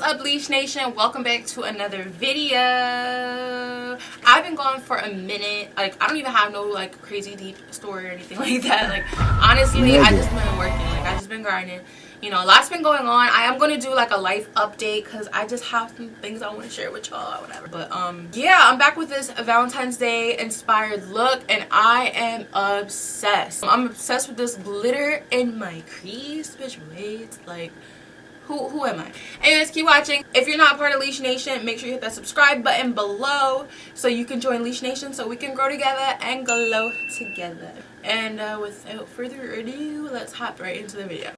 What's up, Leash Nation? Welcome back to another video. I've been gone for a minute. Like, I don't even have no like crazy deep story or anything like that. Like, honestly, I just been working. Like, I just been grinding. You know, a lot's been going on. I am going to do like a life update because I just have some things I want to share with y'all or whatever. But yeah, I'm back with this Valentine's Day inspired look and I am obsessed. I'm obsessed with this glitter in my crease. Bitch, wait, like who am I? Anyways, keep watching. If you're not part of Leash Nation, make sure you hit that subscribe button below so you can join Leash Nation so we can grow together and glow together. And without further ado, let's hop right into the video.